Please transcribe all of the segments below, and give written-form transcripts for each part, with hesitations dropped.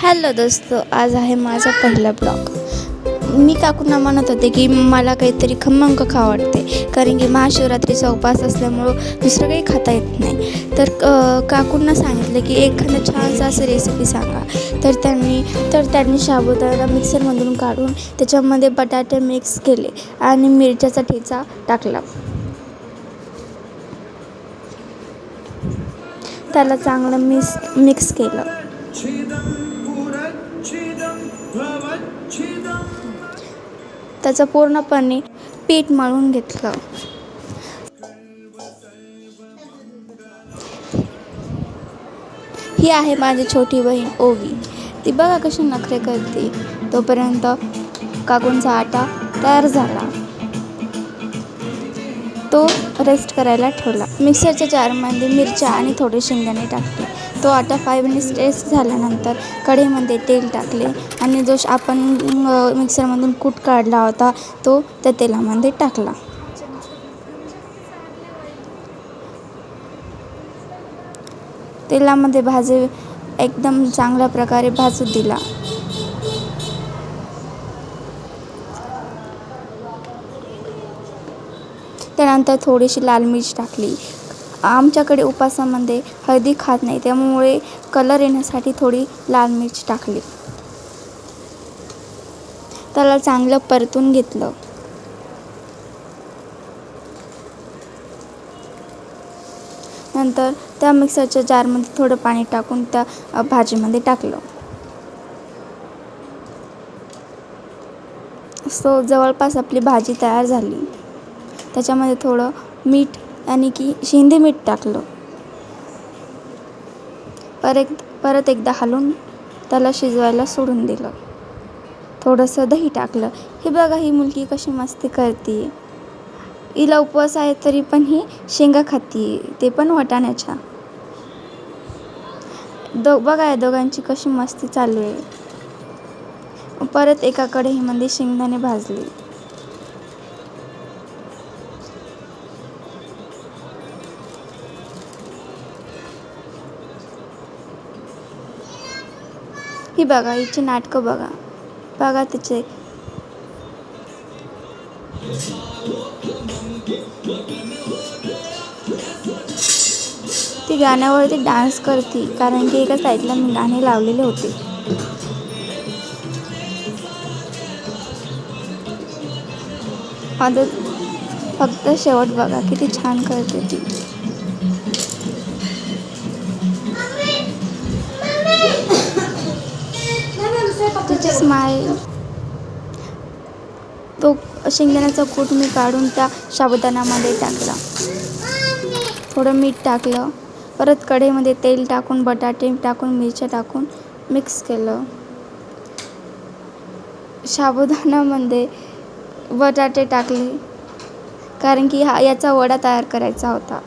Hello दोस्तो, आज आहे माझा पहिला ब्लॉग. मी काकूंना म्हणत होते की मला काहीतरी खमंग खावं वाटते, कारण की महाशिवरात्रीचा उपवास असल्यामुळं दुसरं काही खाता येत नाही. तर काकूंना सांगितलं की एखादं छानसं असं रेसिपी सांगा. तर त्यांनी साबुदाणा मिक्सरमधून काढून त्याच्यामध्ये बटाटे मिक्स केले आणि मिरच्याचा ठेचा टाकला. त्याला चांगलं मिक्स केलं. त्याचं पूर्णपणे पीठ मळून घेतलं. ही आहे माझी छोटी बहीण ओवी. ती बघा कशी नखरे करते. तोपर्यंत काकूंचा आटा तयार झाला. तो रेस्ट करायला ठेवला. मिक्सरच्या जारमध्ये मिरच्या आणि थोडे शेंगदाणे टाकले. तो आटा 5 मिनिट्स रेस्ट झाल्यानंतर कढईमध्ये तेल टाकले आणि जो आपण मिक्सरमधून कूट काढला होता तो त्या तेलामध्ये टाकला. तेलामध्ये एकदम चांगल्या प्रकारे भाजू दिला. त्यानंतर थोडीशी लाल मिर्च टाकली. आमच्याकडे उपवासामध्ये हळदी खात नाही, त्यामुळे कलर येण्यासाठी थोडी लाल मिर्च टाकली. त्याला चांगलं परतून घेतलं. नंतर त्या मिक्सरच्या जारमध्ये थोडं पाणी टाकून त्या भाजीमध्ये टाकलं. सो जवळपास आपली भाजी तयार झाली. त्याच्यामध्ये थोडं मीठ आणि शेंदे मीठ टाकलं. परत एकदा हलवून त्याला शिजवायला सोडून दिलं. थोडंसं दही टाकलं. हे बघा, ही मुलगी कशी मस्ती करते. हिला उपवास आहे तरी पण ही शेंगा खाती, ते पण वाटाण्याच्या. बघा या दोघांची कशी मस्ती चालू आहे. परत एका कढईमध्ये शेंगदाणे भाजले. ही बघा, हिची नाटकं बघा तिचे. ती गाण्यावरती डान्स करते, कारण की एका साईडला मी गाणे लावलेले होते. आता फक्त शेवट बघा किती छान करते ती. तिची स्माईल. तो शेंगदाण्याचा कूट मी काढून त्या साबुदाण्यामध्ये टाकला. थोडं मीठ टाकलं. परत कढईमध्ये तेल टाकून बटाटे टाकून मिरच्या टाकून मिक्स केलं. साबुदाण्यामध्ये बटाटे टाकले, कारण की याचा वडा तयार करायचा होता.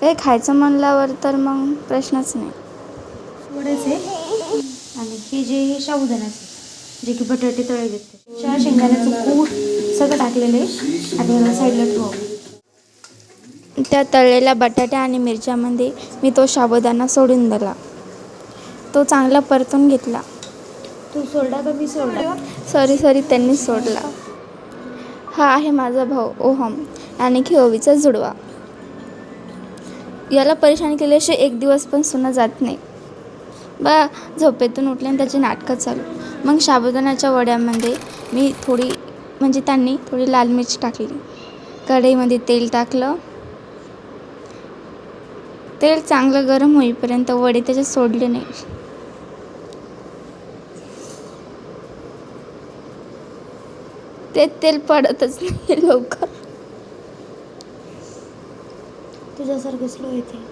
हे खायचं म्हणल्यावर तर मग प्रश्नच नाही. वड्याचे आणि हे जे साबुदाण्याचे, जे की बटाटे तळले घेतले, शेंगदाण्याचं कूट सगळं टाकलेले आणि याला साईडला ठेवू. त्या तळलेल्या बटाट्या आणि मिरच्यामध्ये मी तो साबुदाणा सोडून दिला. तो चांगला परतून घेतला. तू सोडला का मी सोडला? सॉरी त्यांनी सोडला. हा आहे माझा भाऊ ओहम आणि ओवीचा जुडवा. याला परेशान केल्याशिवाय एक दिवस पण सुना जात नाही. झोपेतून उठल्याने त्याची नाटकं चालू. मग साबुदाण्याच्या वड्यामध्ये त्यांनी थोडी लाल मिर्च टाकली. कढईमध्ये तेल टाकलं. तेल चांगलं गरम होईपर्यंत वडे त्याच्यात सोडले नाही. ते तेल पडतच नाही लवकर. तुझ्यासारखं स्लो येते.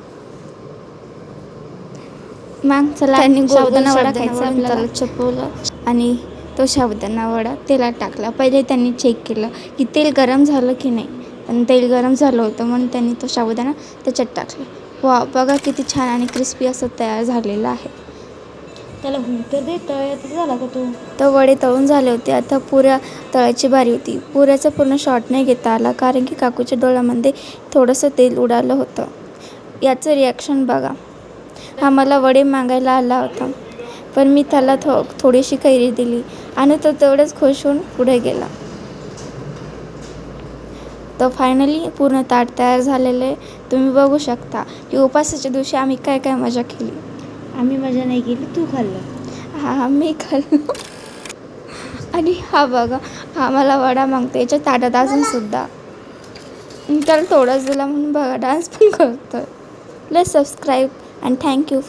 मग चला, त्यांनी साबुदाणा वडा खायचा आपल्याला चपवलं आणि तो साबुदाणा वडा तेलात टाकला. पहिले त्यांनी चेक केलं की तेल गरम झालं की नाही, पण तेल गरम झालं होतं म्हणून त्यांनी तो साबुदाणा त्याच्यात टाकला. वा, बघा किती छान आणि क्रिस्पी असं तयार झालेलं आहे. त्याला तर दे, तळ्यात झाला का तू? तर वडे तळून झाले होते. आता पुऱ्या तळायची बारी होती. पुऱ्याचा पूर्ण शॉट नाही घेता आला, कारण की काकूच्या डोळ्यामध्ये थोडंसं तेल उडालं होतं. याचं रिॲक्शन बघा. हा मला वडे मागायला आला होता, पण मी त्याला थोडीशी कैरी दिली आणि तो तेवढंच खुश होऊन पुढे गेला. तर फायनली पूर्ण ताट तयार झालेलं आहे. तुम्ही बघू शकता की उपासाच्या दिवशी आम्ही काय काय मजा केली. आम्ही मजा नाही केली, तू खाल्लं. हा मी खाल्लो. आणि हा बघा, हा मला वडा मागतो याच्या ताटात अजूनसुद्धा. त्याला थोडाच दिला म्हणून बघा डान्स पण करतो. Please subscribe and thank you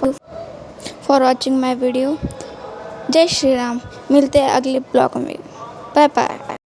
for watching my video. जय श्री राम. मिलते हैं अगले ब्लॉग में. Bye bye.